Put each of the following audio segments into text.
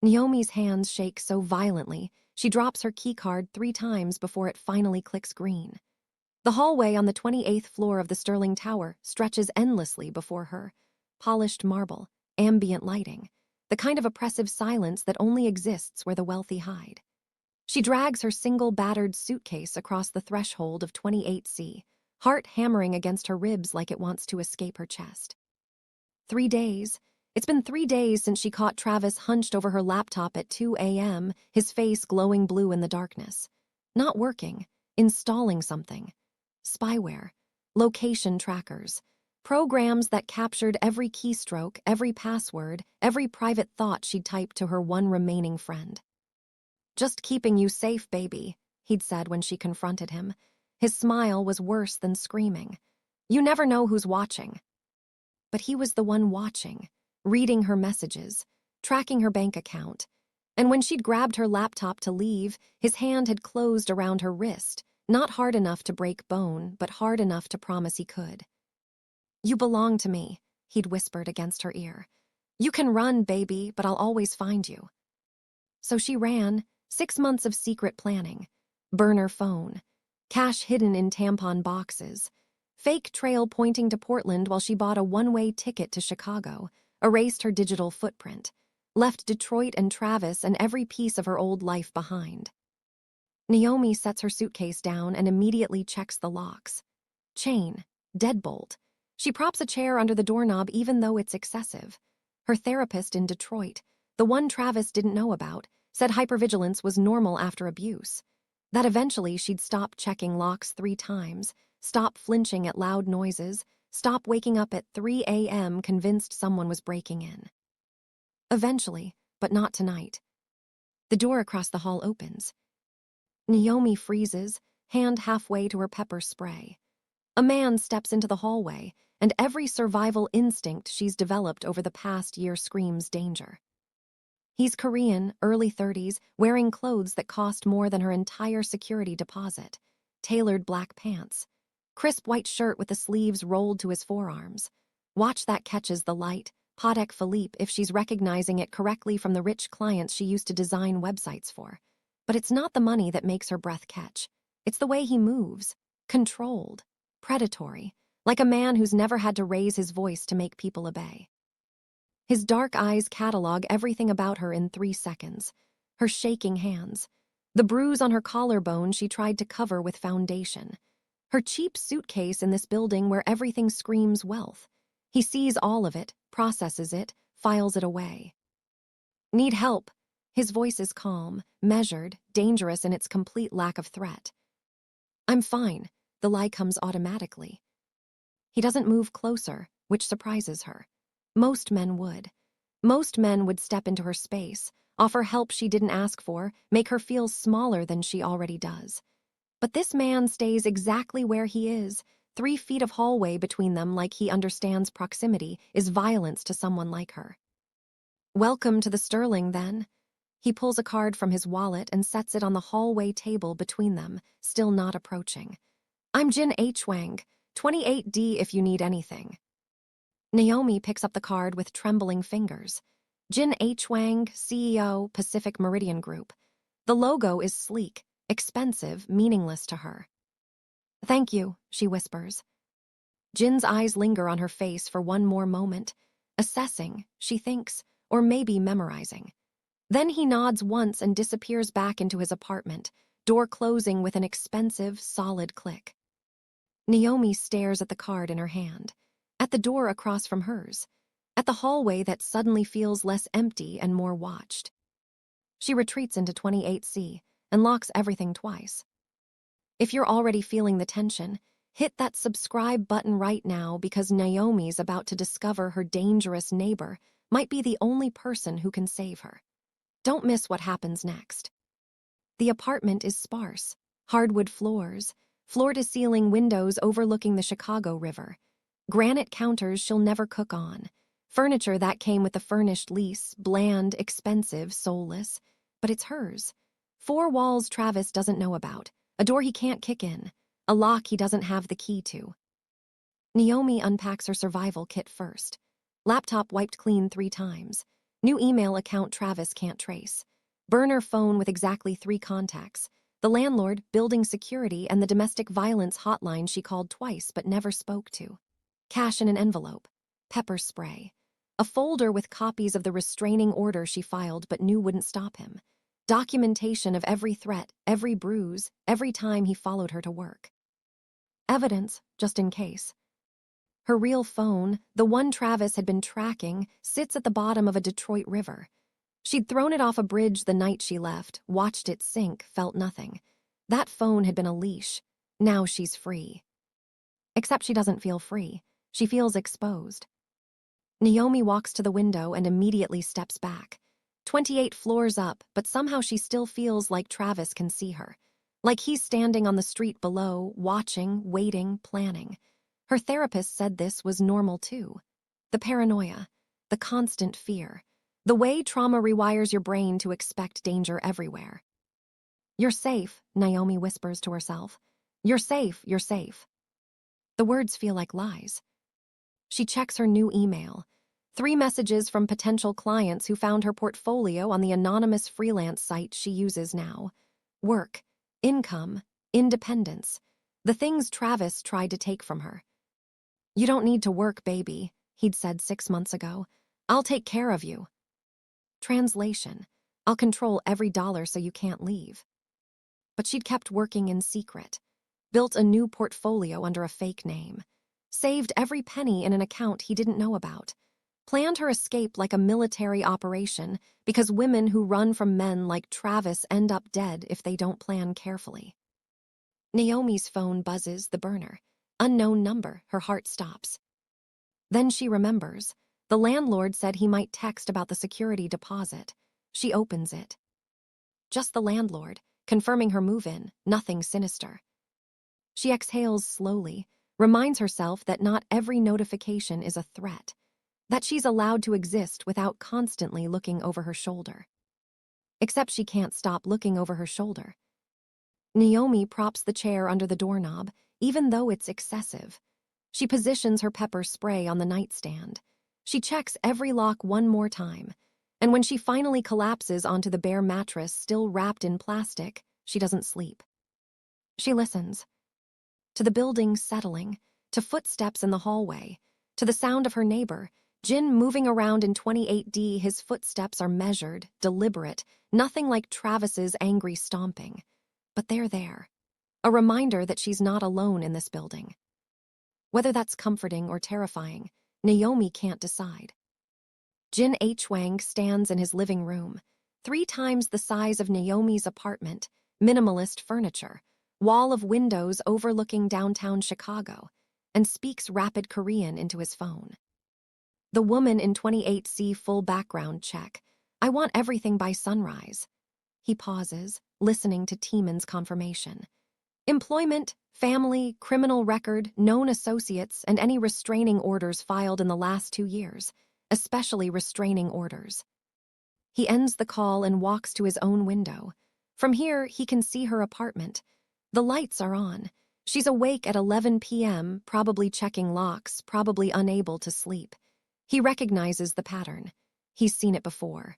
Naomi's hands shake so violently, she drops her keycard 3 times before it finally clicks green. The hallway on the 28th floor of the Sterling Tower stretches endlessly before her. Polished marble, ambient lighting, the kind of oppressive silence that only exists where the wealthy hide. She drags her single battered suitcase across the threshold of 28C, heart hammering against her ribs like it wants to escape her chest. 3 days. It's been 3 days since she caught Travis hunched over her laptop at 2 a.m., his face glowing blue in the darkness. Not working, installing something. Spyware, location trackers, programs that captured every keystroke, every password, every private thought she'd typed to her one remaining friend. "Just keeping you safe, baby," he'd said when she confronted him. His smile was worse than screaming. "You never know who's watching." But he was the one watching, reading her messages, tracking her bank account. And when she'd grabbed her laptop to leave, his hand had closed around her wrist, not hard enough to break bone, but hard enough to promise he could. "You belong to me," he'd whispered against her ear. "You can run, baby, but I'll always find you." So she ran, 6 months of secret planning. Burner phone, cash hidden in tampon boxes, fake trail pointing to Portland while she bought a one-way ticket to Chicago, erased her digital footprint, left Detroit and Travis and every piece of her old life behind. Naomi sets her suitcase down and immediately checks the locks. Chain, deadbolt. She props a chair under the doorknob even though it's excessive. Her therapist in Detroit, the one Travis didn't know about, said hypervigilance was normal after abuse. That eventually she'd stop checking locks 3 times, stop flinching at loud noises, stop waking up at 3 a.m. convinced someone was breaking in. Eventually, but not tonight. The door across the hall opens. Naomi freezes, hand halfway to her pepper spray. A man steps into the hallway, and every survival instinct she's developed over the past year screams danger. He's Korean, early 30s, wearing clothes that cost more than her entire security deposit. Tailored black pants. Crisp white shirt with the sleeves rolled to his forearms. Watch that catches the light, Patek Philippe if she's recognizing it correctly from the rich clients she used to design websites for. But it's not the money that makes her breath catch. It's the way he moves. Controlled. Predatory. Like a man who's never had to raise his voice to make people obey. His dark eyes catalog everything about her in 3 seconds. Her shaking hands. The bruise on her collarbone she tried to cover with foundation. Her cheap suitcase in this building where everything screams wealth. He sees all of it, processes it, files it away. "Need help." His voice is calm, measured, dangerous in its complete lack of threat. "I'm fine." The lie comes automatically. He doesn't move closer, which surprises her. Most men would. Most men would step into her space, offer help she didn't ask for, make her feel smaller than she already does. But this man stays exactly where he is. 3 feet of hallway between them, like he understands proximity, is violence to someone like her. "Welcome to the Sterling, then." He pulls a card from his wallet and sets it on the hallway table between them, still not approaching. "I'm Jin Hwang, 28D if you need anything." Naomi picks up the card with trembling fingers. Jin Hwang, CEO, Pacific Meridian Group. The logo is sleek, expensive, meaningless to her. "Thank you," she whispers. Jin's eyes linger on her face for one more moment, assessing, she thinks, or maybe memorizing. Then he nods once and disappears back into his apartment, door closing with an expensive, solid click. Naomi stares at the card in her hand, at the door across from hers, at the hallway that suddenly feels less empty and more watched. She retreats into 28C and locks everything twice. If you're already feeling the tension, hit that subscribe button right now because Naomi's about to discover her dangerous neighbor might be the only person who can save her. Don't miss what happens next. The apartment is sparse, hardwood floors, floor-to-ceiling windows overlooking the Chicago River, granite counters she'll never cook on, furniture that came with the furnished lease, bland, expensive, soulless, but it's hers. 4 walls Travis doesn't know about, a door he can't kick in, a lock he doesn't have the key to. Naomi unpacks her survival kit first. Laptop wiped clean 3 times. New email account Travis can't trace. Burner phone with exactly 3 contacts. The landlord, building security, and the domestic violence hotline she called twice but never spoke to. Cash in an envelope. Pepper spray. A folder with copies of the restraining order she filed but knew wouldn't stop him. Documentation of every threat, every bruise, every time he followed her to work. Evidence, just in case. Her real phone, the one Travis had been tracking, sits at the bottom of a Detroit river. She'd thrown it off a bridge the night she left, watched it sink, felt nothing. That phone had been a leash. Now she's free. Except she doesn't feel free. She feels exposed. Naomi walks to the window and immediately steps back. 28 floors up, but somehow she still feels like Travis can see her. Like he's standing on the street below, watching, waiting, planning. Her therapist said this was normal too. The paranoia, the constant fear, the way trauma rewires your brain to expect danger everywhere. "You're safe," Naomi whispers to herself. "You're safe, you're safe." The words feel like lies. She checks her new email. 3 messages from potential clients who found her portfolio on the anonymous freelance site she uses now. Work, income, independence. The things Travis tried to take from her. "You don't need to work, baby," he'd said 6 months ago. "I'll take care of you." Translation: "I'll control every dollar so you can't leave." But she'd kept working in secret. Built a new portfolio under a fake name. Saved every penny in an account he didn't know about. Planned her escape like a military operation because women who run from men like Travis end up dead if they don't plan carefully. Naomi's phone buzzes, the burner. Unknown number, her heart stops. Then she remembers. The landlord said he might text about the security deposit. She opens it. Just the landlord, confirming her move-in, nothing sinister. She exhales slowly, reminds herself that not every notification is a threat, that she's allowed to exist without constantly looking over her shoulder. Except she can't stop looking over her shoulder. Naomi props the chair under the doorknob, even though it's excessive. She positions her pepper spray on the nightstand. She checks every lock one more time, and when she finally collapses onto the bare mattress still wrapped in plastic, she doesn't sleep. She listens. To the building settling, to footsteps in the hallway, to the sound of her neighbor, Jin moving around in 28D. His footsteps are measured, deliberate, nothing like Travis's angry stomping. But they're there. A reminder that she's not alone in this building. Whether that's comforting or terrifying, Naomi can't decide. Jin Hwang stands in his living room, 3 times the size of Naomi's apartment, minimalist furniture, wall of windows overlooking downtown Chicago, and speaks rapid Korean into his phone. The woman in 28C full background check. "I want everything by sunrise." He pauses, listening to Tieman's confirmation. Employment, family, criminal record, known associates, and any restraining orders filed in the last 2 years, especially restraining orders. He ends the call and walks to his own window. From here, he can see her apartment. The lights are on. She's awake at 11 p.m., probably checking locks, probably unable to sleep. He recognizes the pattern. He's seen it before.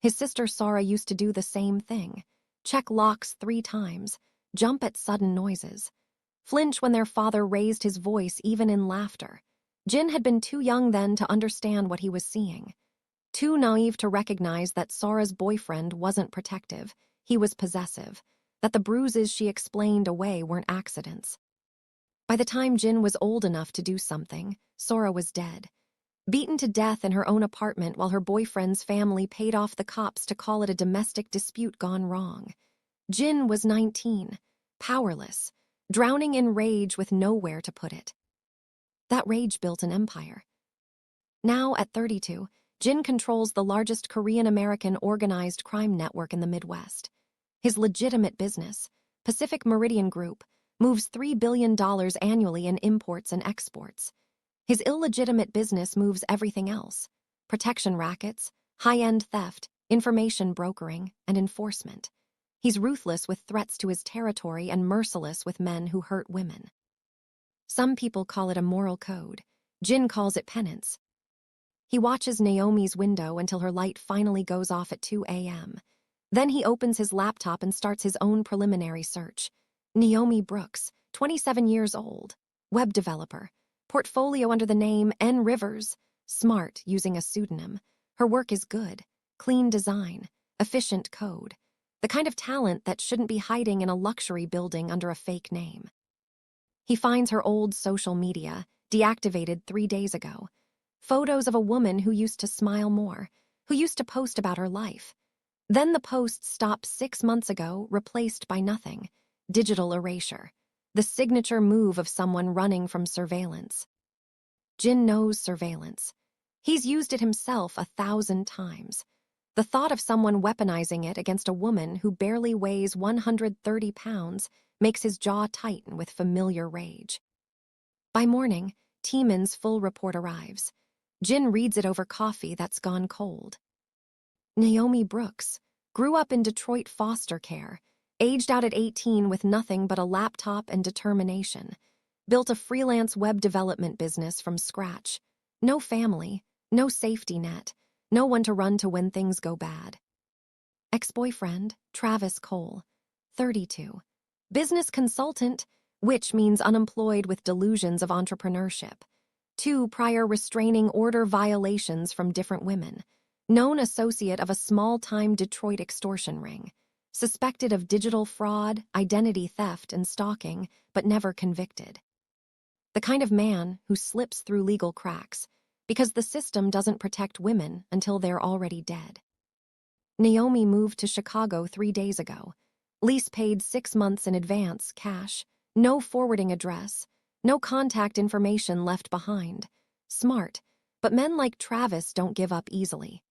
His sister Sarah used to do the same thing. Check locks 3 times, jump at sudden noises, flinch when their father raised his voice even in laughter. Jin had been too young then to understand what he was seeing. Too naive to recognize that Sarah's boyfriend wasn't protective, he was possessive, that the bruises she explained away weren't accidents. By the time Jin was old enough to do something, Sarah was dead. Beaten to death in her own apartment while her boyfriend's family paid off the cops to call it a domestic dispute gone wrong. Jin was 19, powerless, drowning in rage with nowhere to put it. That rage built an empire. Now, at 32, Jin controls the largest Korean-American organized crime network in the Midwest. His legitimate business, Pacific Meridian Group, moves $3 billion annually in imports and exports. His illegitimate business moves everything else: protection rackets, high-end theft, information brokering, and enforcement. He's ruthless with threats to his territory and merciless with men who hurt women. Some people call it a moral code. Jin calls it penance. He watches Naomi's window until her light finally goes off at 2 a.m. Then he opens his laptop and starts his own preliminary search. Naomi Brooks, 27 years old, web developer, portfolio under the name N. Rivers, smart using a pseudonym. Her work is good, clean design, efficient code, the kind of talent that shouldn't be hiding in a luxury building under a fake name. He finds her old social media, deactivated 3 days ago. Photos of a woman who used to smile more, who used to post about her life. Then the posts stopped 6 months ago, replaced by nothing. Digital erasure. The signature move of someone running from surveillance. Jin knows surveillance. He's used it himself 1,000 times. The thought of someone weaponizing it against a woman who barely weighs 130 pounds makes his jaw tighten with familiar rage. By morning, Timon's full report arrives. Jin reads it over coffee that's gone cold. Naomi Brooks grew up in Detroit foster care, aged out at 18 with nothing but a laptop and determination, built a freelance web development business from scratch. No family, no safety net, no one to run to when things go bad. Ex-boyfriend, Travis Cole, 32. Business consultant, which means unemployed with delusions of entrepreneurship. 2 prior restraining order violations from different women. Known associate of a small-time Detroit extortion ring. Suspected of digital fraud, identity theft, and stalking, but never convicted. The kind of man who slips through legal cracks because the system doesn't protect women until they're already dead. Naomi moved to Chicago 3 days ago. Lease paid 6 months in advance, cash, no forwarding address, no contact information left behind. Smart, but men like Travis don't give up easily.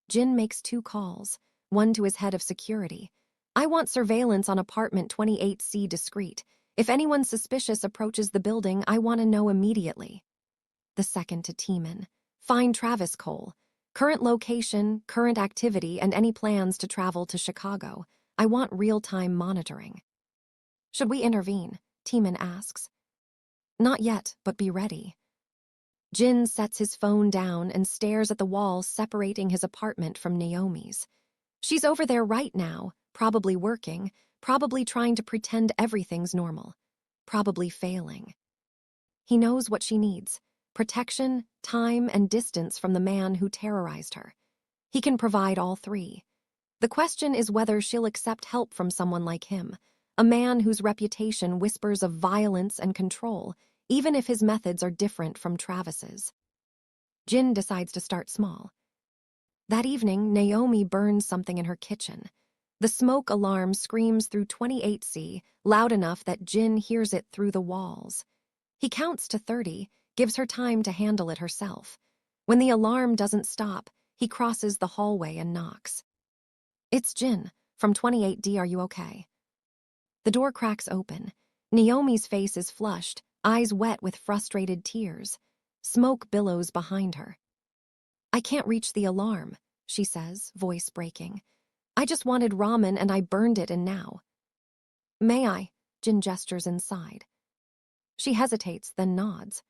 Jin makes 2 calls, one to his head of security. I want surveillance on apartment 28C discreet. If anyone suspicious approaches the building, I want to know immediately. The second to Timon. Find Travis Cole. Current location, current activity, and any plans to travel to Chicago. I want real-time monitoring. Should we intervene? Timon asks. Not yet, but be ready. Jin sets his phone down and stares at the wall separating his apartment from Naomi's. She's over there right now, probably working, probably trying to pretend everything's normal, probably failing. He knows what she needs: protection, time, and distance from the man who terrorized her. He can provide all 3. The question is whether she'll accept help from someone like him, a man whose reputation whispers of violence and control, even if his methods are different from Travis's. Jin decides to start small. That evening, Naomi burns something in her kitchen. The smoke alarm screams through 28C, loud enough that Jin hears it through the walls. He counts to 30, gives her time to handle it herself. When the alarm doesn't stop, he crosses the hallway and knocks. It's Jin, from 28D, are you okay? The door cracks open. Naomi's face is flushed, eyes wet with frustrated tears. Smoke billows behind her. I can't reach the alarm, she says, voice breaking. I just wanted ramen and I burned it and now. May I? Jin gestures inside. She hesitates, then nods.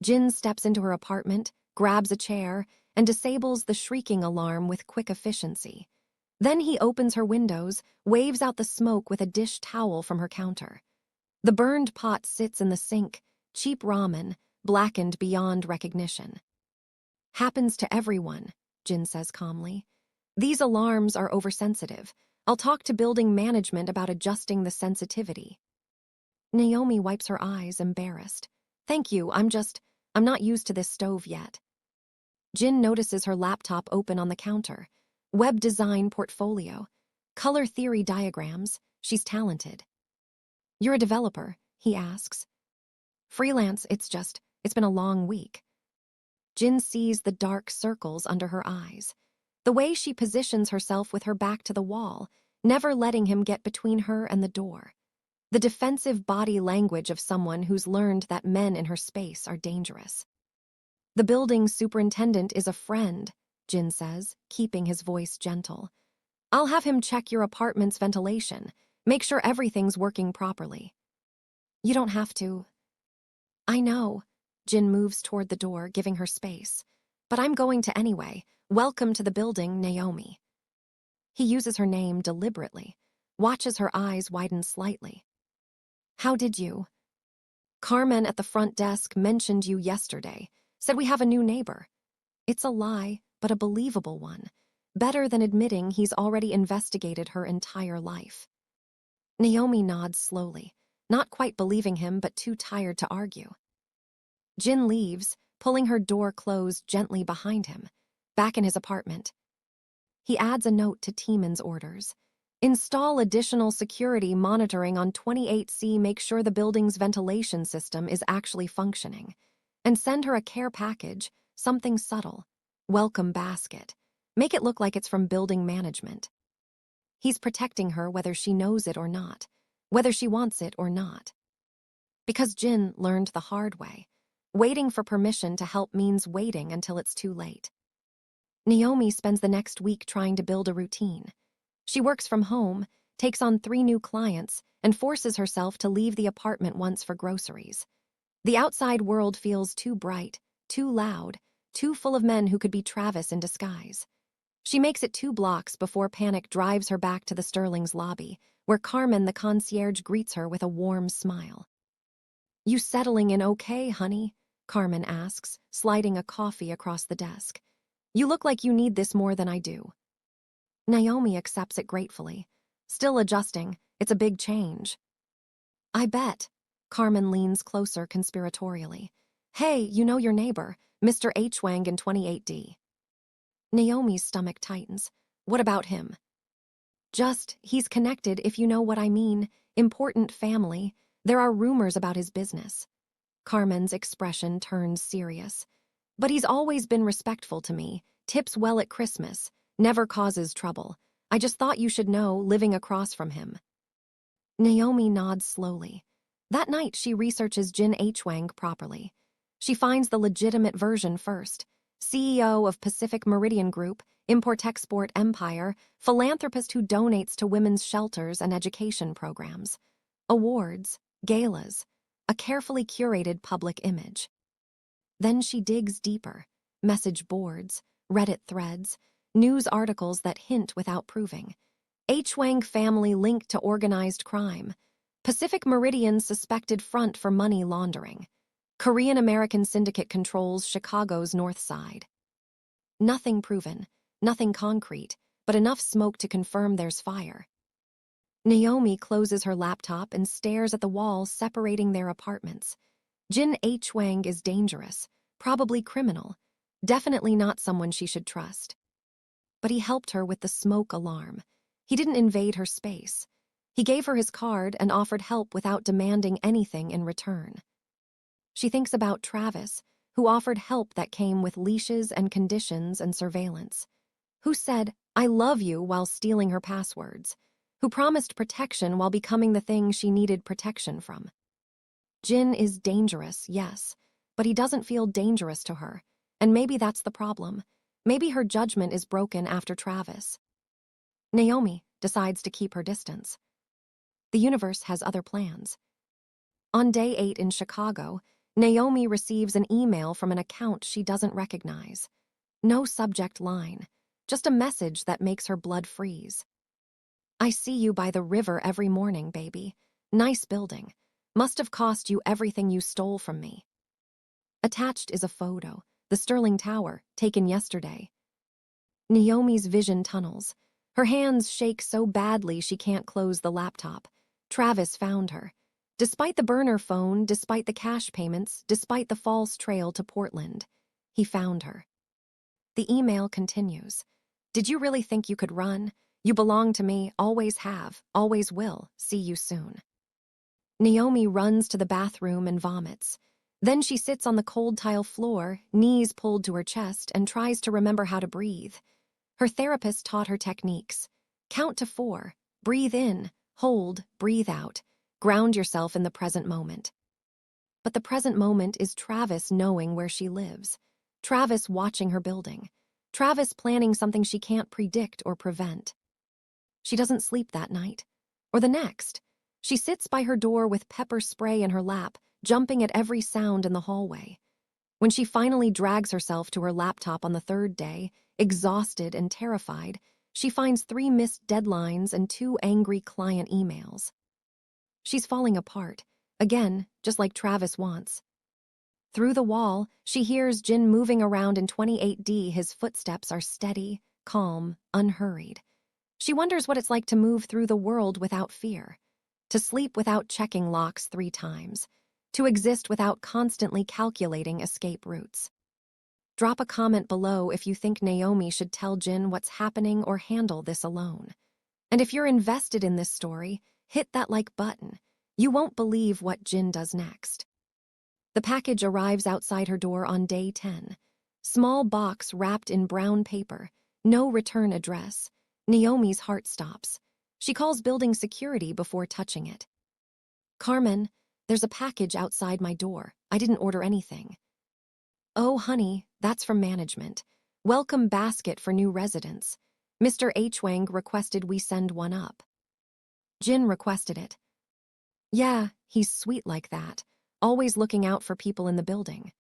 Jin steps into her apartment, grabs a chair, and disables the shrieking alarm with quick efficiency. Then he opens her windows, waves out the smoke with a dish towel from her counter. The burned pot sits in the sink, cheap ramen, blackened beyond recognition. Happens to everyone, Jin says calmly. These alarms are oversensitive. I'll talk to building management about adjusting the sensitivity. Naomi wipes her eyes, embarrassed. Thank you, I'm not used to this stove yet. Jin notices her laptop open on the counter. Web design portfolio. Color theory diagrams. She's talented. You're a developer, he asks. Freelance, it's been a long week. Jin sees the dark circles under her eyes. The way she positions herself with her back to the wall, never letting him get between her and the door. The defensive body language of someone who's learned that men in her space are dangerous. The building superintendent is a friend, Jin says, keeping his voice gentle. I'll have him check your apartment's ventilation, make sure everything's working properly. You don't have to. I know. Jin moves toward the door, giving her space. But I'm going to anyway. Welcome to the building, Naomi. He uses her name deliberately, watches her eyes widen slightly. How did you? Carmen at the front desk mentioned you yesterday, said we have a new neighbor. It's a lie, but a believable one. Better than admitting he's already investigated her entire life. Naomi nods slowly, not quite believing him but too tired to argue. Jin leaves, pulling her door closed gently behind him, back in his apartment. He adds a note to Tieman's orders. Install additional security monitoring on 28C, make sure the building's ventilation system is actually functioning. And send her a care package, something subtle. Welcome basket. Make it look like it's from building management. He's protecting her whether she knows it or not, whether she wants it or not. Because Jin learned the hard way. Waiting for permission to help means waiting until it's too late. Naomi spends the next week trying to build a routine. She works from home, takes on 3 new clients, and forces herself to leave the apartment once for groceries. The outside world feels too bright, too loud, too full of men who could be Travis in disguise. She makes it 2 blocks before panic drives her back to the Sterling's lobby, where Carmen the concierge greets her with a warm smile. You settling in okay, honey? Carmen asks, sliding a coffee across the desk. You look like you need this more than I do. Naomi accepts it gratefully. Still adjusting, it's a big change. I bet. Carmen leans closer conspiratorially. Hey, you know your neighbor, Mr. Hwang in 28D. Naomi's stomach tightens. What about him? Just, he's connected, if you know what I mean. Important family. There are rumors about his business. Carmen's expression turns serious. But he's always been respectful to me, tips well at Christmas, never causes trouble. I just thought you should know, living across from him. Naomi nods slowly. That night she researches Jin Hwang properly. She finds the legitimate version first. CEO of Pacific Meridian Group, import-export empire, philanthropist who donates to women's shelters and education programs. Awards, galas, a carefully curated public image. Then she digs deeper. Message boards, Reddit threads, news articles that hint without proving. Hwang family linked to organized crime. Pacific Meridian suspected front for money laundering. Korean-American syndicate controls Chicago's north side. Nothing proven, nothing concrete, but enough smoke to confirm there's fire. Naomi closes her laptop and stares at the wall separating their apartments. Jin Hwang is dangerous, probably criminal, definitely not someone she should trust. But he helped her with the smoke alarm. He didn't invade her space. He gave her his card and offered help without demanding anything in return. She thinks about Travis, who offered help that came with leashes and conditions and surveillance. Who said, I love you, while stealing her passwords. Who promised protection while becoming the thing she needed protection from. Jin is dangerous, yes, but he doesn't feel dangerous to her. And maybe that's the problem. Maybe her judgment is broken after Travis. Naomi decides to keep her distance. The universe has other plans. On day 8 in Chicago, Naomi receives an email from an account she doesn't recognize. No subject line, just a message that makes her blood freeze. I see you by the river every morning, baby. Nice building. Must have cost you everything you stole from me. Attached is a photo, the Sterling Tower, taken yesterday. Naomi's vision tunnels. Her hands shake so badly she can't close the laptop. Travis found her. Despite the burner phone, despite the cash payments, despite the false trail to Portland, he found her. The email continues. Did you really think you could run? You belong to me, always have, always will. See you soon. Naomi runs to the bathroom and vomits. Then she sits on the cold tile floor, knees pulled to her chest, and tries to remember how to breathe. Her therapist taught her techniques. Count to 4, breathe in, hold, breathe out. Ground yourself in the present moment. But the present moment is Travis knowing where she lives. Travis watching her building. Travis planning something she can't predict or prevent. She doesn't sleep that night. Or the next. She sits by her door with pepper spray in her lap, jumping at every sound in the hallway. When she finally drags herself to her laptop on the third day, exhausted and terrified, she finds 3 missed deadlines and 2 angry client emails. She's falling apart, again, just like Travis wants. Through the wall, she hears Jin moving around in 28D. His footsteps are steady, calm, unhurried. She wonders what it's like to move through the world without fear, to sleep without checking locks 3 times, to exist without constantly calculating escape routes. Drop a comment below if you think Naomi should tell Jin what's happening or handle this alone. And if you're invested in this story, hit that like button. You won't believe what Jin does next. The package arrives outside her door on day 10. Small box wrapped in brown paper, no return address. Naomi's heart stops. She calls building security before touching it. "Carmen, there's a package outside my door. I didn't order anything." "Oh, honey, that's from management. Welcome basket for new residents. Mr. Hwang requested we send one up." Jin requested it. "Yeah, he's sweet like that, always looking out for people in the building."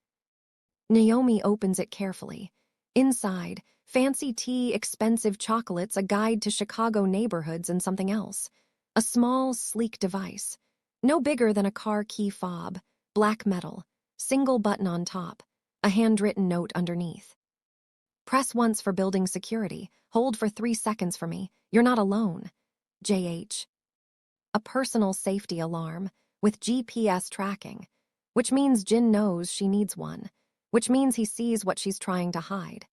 Naomi opens it carefully. Inside, fancy tea, expensive chocolates, a guide to Chicago neighborhoods, and something else. A small, sleek device. No bigger than a car key fob, black metal, single button on top, a handwritten note underneath. "Press once for building security. Hold for 3 seconds for me. You're not alone. JH." A personal safety alarm, with GPS tracking, which means Jin knows she needs one, which means he sees what she's trying to hide.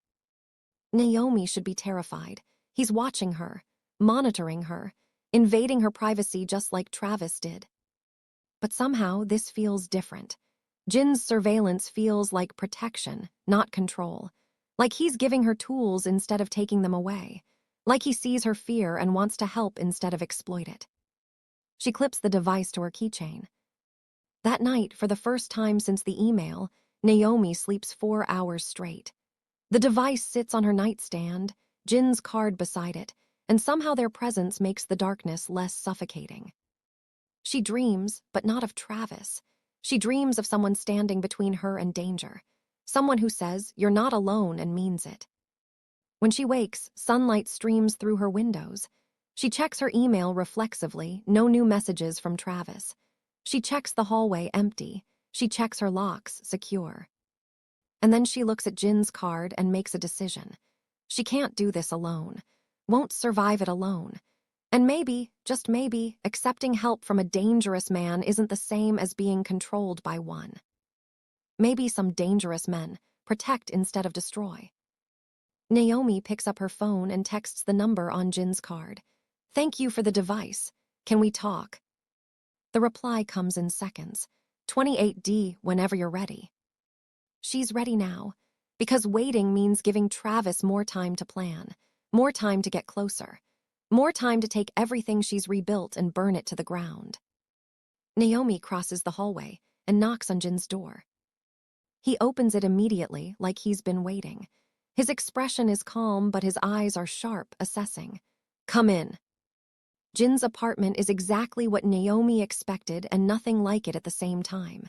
Naomi should be terrified. He's watching her, monitoring her, invading her privacy just like Travis did. But somehow this feels different. Jin's surveillance feels like protection, not control. Like he's giving her tools instead of taking them away. Like he sees her fear and wants to help instead of exploit it. She clips the device to her keychain. That night, for the first time since the email, Naomi sleeps 4 hours straight. The device sits on her nightstand, Jin's card beside it, and somehow their presence makes the darkness less suffocating. She dreams, but not of Travis. She dreams of someone standing between her and danger. Someone who says, "You're not alone," and means it. When she wakes, sunlight streams through her windows. She checks her email reflexively, no new messages from Travis. She checks the hallway empty. She checks her locks secure. And then she looks at Jin's card and makes a decision. She can't do this alone. Won't survive it alone. And maybe, just maybe, accepting help from a dangerous man isn't the same as being controlled by one. Maybe some dangerous men protect instead of destroy. Naomi picks up her phone and texts the number on Jin's card. "Thank you for the device. Can we talk?" The reply comes in seconds. 28D, whenever you're ready. She's ready now, because waiting means giving Travis more time to plan, more time to get closer, more time to take everything she's rebuilt and burn it to the ground. Naomi crosses the hallway and knocks on Jin's door. He opens it immediately, like he's been waiting. His expression is calm, but his eyes are sharp, assessing. "Come in." Jin's apartment is exactly what Naomi expected and nothing like it at the same time.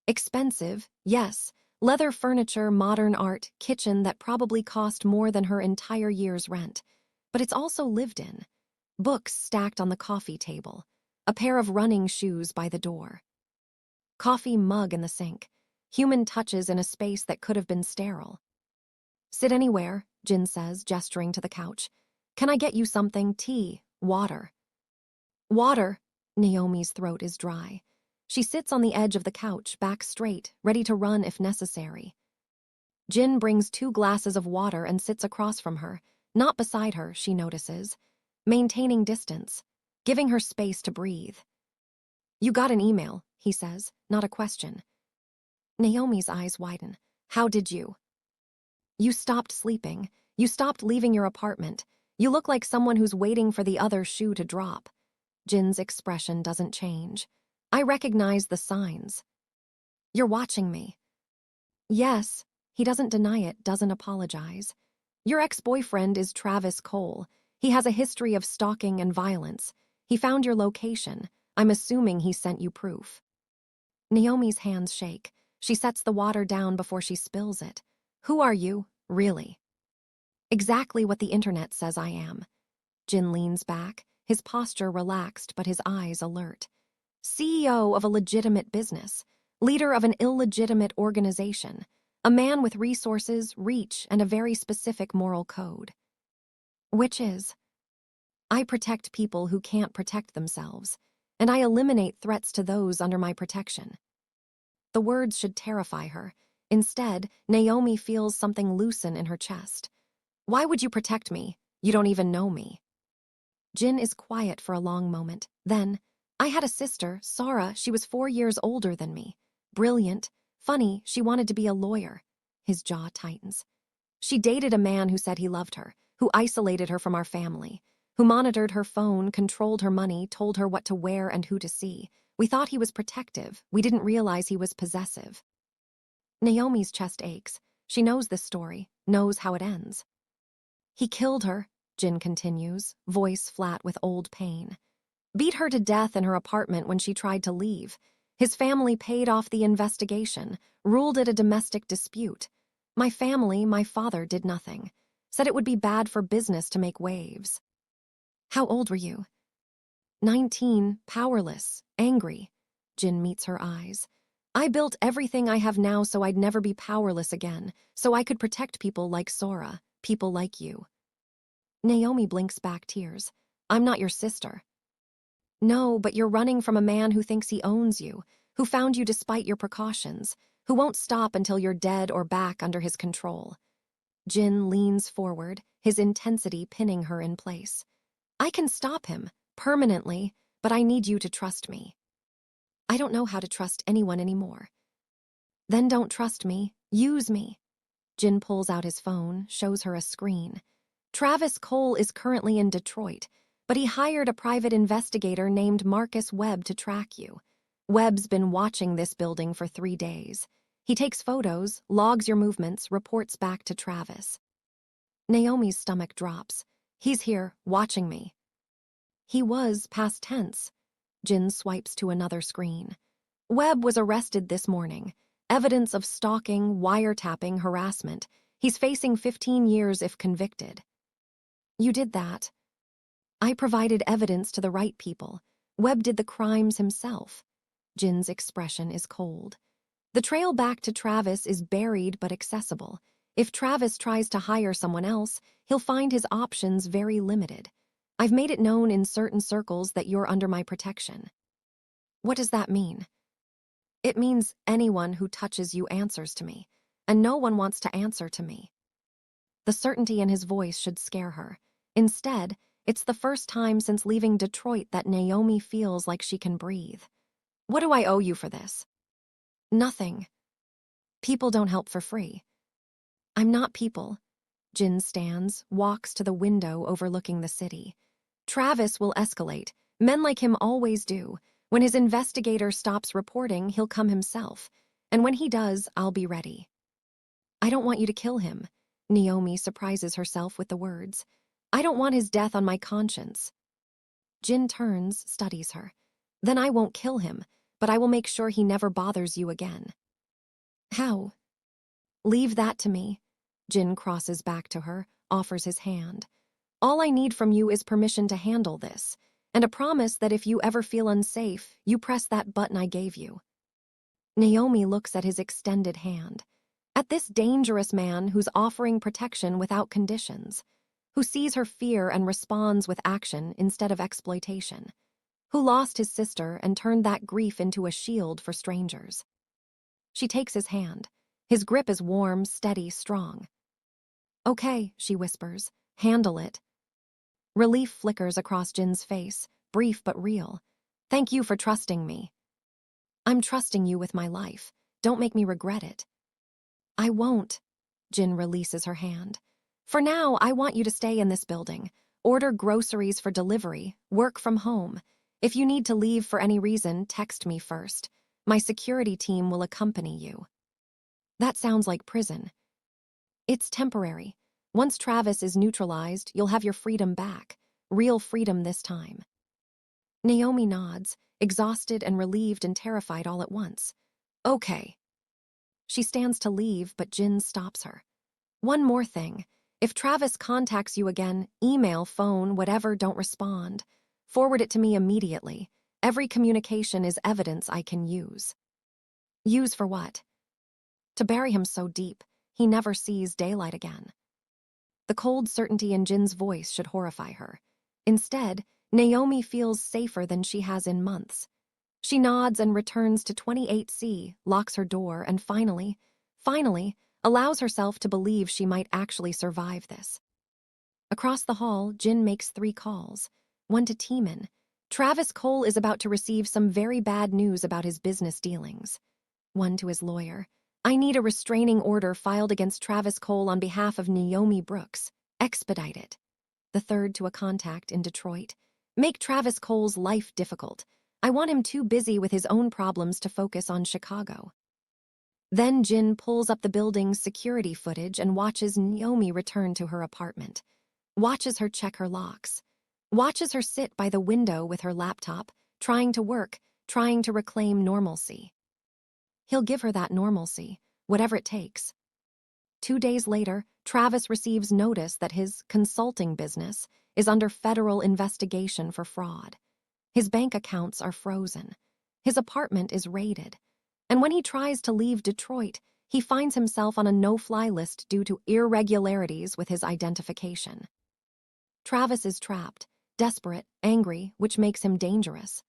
Expensive, yes, leather furniture, modern art, kitchen that probably cost more than her entire year's rent. But it's also lived in. Books stacked on the coffee table, a pair of running shoes by the door. Coffee mug in the sink, human touches in a space that could have been sterile. "Sit anywhere," Jin says, gesturing to the couch. "Can I get you something? Tea, water?" "Water." Naomi's throat is dry. She sits on the edge of the couch, back straight, ready to run if necessary. Jin brings 2 glasses of water and sits across from her, not beside her, she notices, maintaining distance, giving her space to breathe. "You got an email," he says, not a question. Naomi's eyes widen. "How did you?" "You stopped sleeping. You stopped leaving your apartment. You look like someone who's waiting for the other shoe to drop." Jin's expression doesn't change. "I recognize the signs." "You're watching me." "Yes." He doesn't deny it, doesn't apologize. "Your ex-boyfriend is Travis Cole. He has a history of stalking and violence. He found your location. I'm assuming he sent you proof." Naomi's hands shake. She sets the water down before she spills it. Who are you, really? Exactly what the internet says I am. Jin leans back, his posture relaxed but his eyes alert. CEO of a legitimate business, leader of an illegitimate organization, a man with resources, reach, and a very specific moral code. Which is? I protect people who can't protect themselves, and I eliminate threats to those under my protection. The words should terrify her. Instead, Naomi feels something loosen in her chest. Why would you protect me? You don't even know me. Jin is quiet for a long moment. Then, I had a sister, Sarah. She was 4 years older than me. Brilliant. Funny, she wanted to be a lawyer. His jaw tightens. She dated a man who said he loved her, who isolated her from our family, who monitored her phone, controlled her money, told her what to wear and who to see. We thought he was protective. We didn't realize he was possessive. Naomi's chest aches. She knows this story, knows how it ends. He killed her, Jin continues, voice flat with old pain. Beat her to death in her apartment when she tried to leave. His family paid off the investigation, ruled it a domestic dispute. My family, my father, did nothing. Said it would be bad for business to make waves. How old were you? 19, powerless, angry. Jin meets her eyes. I built everything I have now so I'd never be powerless again, so I could protect people like Sora, people like you. Naomi blinks back tears. I'm not your sister. No, but you're running from a man who thinks he owns you, who found you despite your precautions, who won't stop until you're dead or back under his control. Jin leans forward, his intensity pinning her in place. I can stop him, permanently, but I need you to trust me. I don't know how to trust anyone anymore. Then don't trust me, use me. Jin pulls out his phone, shows her a screen. Travis Cole is currently in Detroit, but he hired a private investigator named Marcus Webb to track you. Webb's been watching this building for 3 days. He takes photos, logs your movements, reports back to Travis. Naomi's stomach drops. He's here, watching me. He was, past tense. Jin swipes to another screen. Webb was arrested this morning. Evidence of stalking, wiretapping, harassment. He's facing 15 years if convicted. You did that. I provided evidence to the right people. Webb did the crimes himself. Jin's expression is cold. The trail back to Travis is buried but accessible. If Travis tries to hire someone else, he'll find his options very limited. I've made it known in certain circles that you're under my protection. What does that mean? It means anyone who touches you answers to me, and no one wants to answer to me. The certainty in his voice should scare her. Instead, it's the first time since leaving Detroit that Naomi feels like she can breathe. What do I owe you for this? Nothing. People don't help for free. I'm not people. Jin stands, walks to the window overlooking the city. Travis will escalate. Men like him always do. When his investigator stops reporting, he'll come himself. And when he does, I'll be ready. I don't want you to kill him. Naomi surprises herself with the words. I don't want his death on my conscience. Jin turns, studies her. Then I won't kill him, but I will make sure he never bothers you again. How? Leave that to me. Jin crosses back to her, offers his hand. All I need from you is permission to handle this, and a promise that if you ever feel unsafe, you press that button I gave you. Naomi looks at his extended hand. At this dangerous man who's offering protection without conditions, who sees her fear and responds with action instead of exploitation, who lost his sister and turned that grief into a shield for strangers. She takes his hand. His grip is warm, steady, strong. Okay, she whispers, handle it. Relief flickers across Jin's face, brief but real. Thank you for trusting me. I'm trusting you with my life. Don't make me regret it. I won't. Jin releases her hand. For now, I want you to stay in this building. Order groceries for delivery. Work from home. If you need to leave for any reason, text me first. My security team will accompany you. That sounds like prison. It's temporary. Once Travis is neutralized, you'll have your freedom back. Real freedom this time. Naomi nods, exhausted and relieved and terrified all at once. Okay. She stands to leave, but Jin stops her. One more thing. If Travis contacts you again, email, phone, whatever, don't respond. Forward it to me immediately. Every communication is evidence I can use. Use for what? To bury him so deep, he never sees daylight again. The cold certainty in Jin's voice should horrify her. Instead, Naomi feels safer than she has in months. She nods and returns to 28C, locks her door, and finally, allows herself to believe she might actually survive this. Across the hall, Jin makes 3 calls. One to Teeman. Travis Cole is about to receive some very bad news about his business dealings. One to his lawyer. I need a restraining order filed against Travis Cole on behalf of Naomi Brooks. Expedite it. The third to a contact in Detroit. Make Travis Cole's life difficult. I want him too busy with his own problems to focus on Chicago. Then Jin pulls up the building's security footage and watches Naomi return to her apartment. Watches her check her locks. Watches her sit by the window with her laptop, trying to work, trying to reclaim normalcy. He'll give her that normalcy, whatever it takes. 2 days later, Travis receives notice that his consulting business is under federal investigation for fraud. His bank accounts are frozen. His apartment is raided. And when he tries to leave Detroit, he finds himself on a no-fly list due to irregularities with his identification. Travis is trapped, desperate, angry, which makes him dangerous.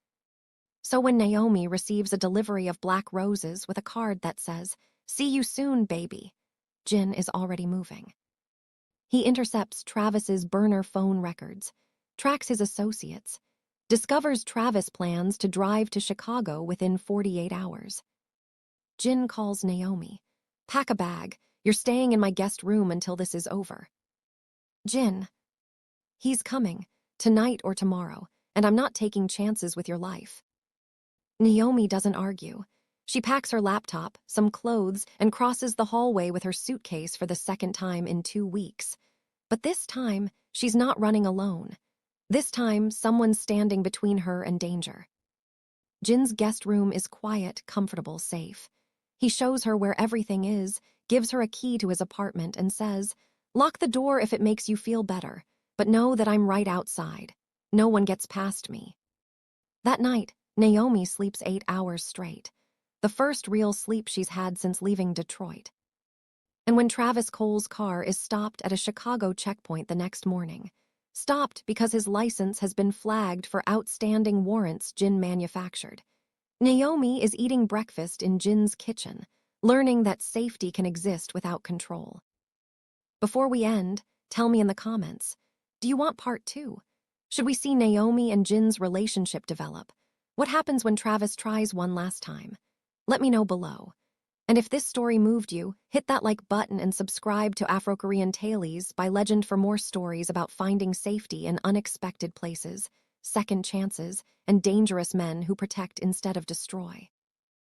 So when Naomi receives a delivery of black roses with a card that says, "See you soon, baby," Jin is already moving. He intercepts Travis's burner phone records, tracks his associates, discovers Travis plans to drive to Chicago within 48 hours. Jin calls Naomi. Pack a bag. You're staying in my guest room until this is over. Jin. He's coming, tonight or tomorrow, and I'm not taking chances with your life. Naomi doesn't argue. She packs her laptop, some clothes, and crosses the hallway with her suitcase for the second time in 2 weeks. But this time, she's not running alone. This time, someone's standing between her and danger. Jin's guest room is quiet, comfortable, safe. He shows her where everything is, gives her a key to his apartment, and says, "Lock the door if it makes you feel better, but know that I'm right outside. No one gets past me." That night, Naomi sleeps 8 hours straight, the first real sleep she's had since leaving Detroit. And when Travis Cole's car is stopped at a Chicago checkpoint the next morning, stopped because his license has been flagged for outstanding warrants Jin manufactured, Naomi is eating breakfast in Jin's kitchen, learning that safety can exist without control. Before we end, tell me in the comments, do you want part 2? Should we see Naomi and Jin's relationship develop? What happens when Travis tries one last time? Let me know below. And if this story moved you, hit that like button and subscribe to Afro-Korean Tales by Legend for more stories about finding safety in unexpected places, second chances, and dangerous men who protect instead of destroy.